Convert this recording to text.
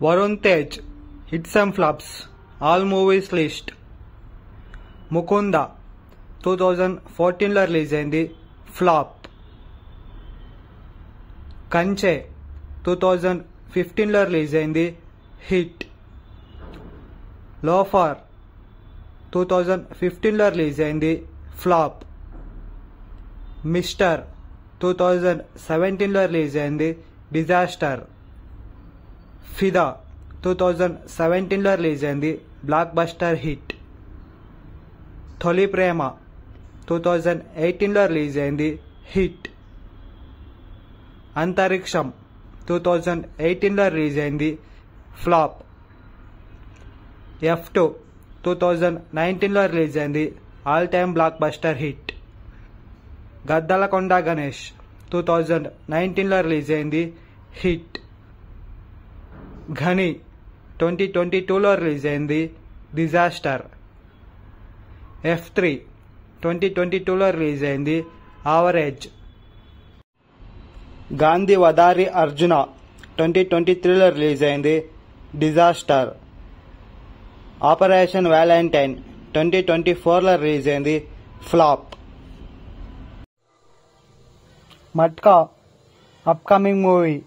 Varun Tej, hits and flops, all movies list. Mukunda, 2014 లో release అయింది, flop. కంచె 2015 లో రిలీజ్ అయింది, హిట్. లోఫర్ 2015 లో రిలీజ్ అయింది, ఫ్లాప్. మిస్టర్ 2017 లో రిలీజ్ అయింది, డిజాస్టర్. ఫిదా 2017 లో రిలీజ్ అయింది, బ్లాక్ బస్టర్ హిట్. తొలి ప్రేమ 2018 లో రిలీజ్ అయింది, హిట్. అంతరిక్షం 2018 లో రిలీజ్ అయింది, ఫ్లాప్. F2 2019 లో రిలీజ్ అయింది, all time block buster hit. Gaddalakonda Ganesh 2019 లో రిలీజ్ అయింది, హిట్. ఘని 2022 లో రిలీజ్ అయింది, డిజాస్టర్. F3 2022 లో రిలీజ్ అయింది, యావరేజ్. గాంధీ వదారి అర్జున 2023 లో రిలీజ్ అయింది, డిజాస్టర్. ఆపరేషన్ వ్యాలంటైన్ 2024 లో రిలీజ్ అయింది, ఫ్లాప్. Matka upcoming movie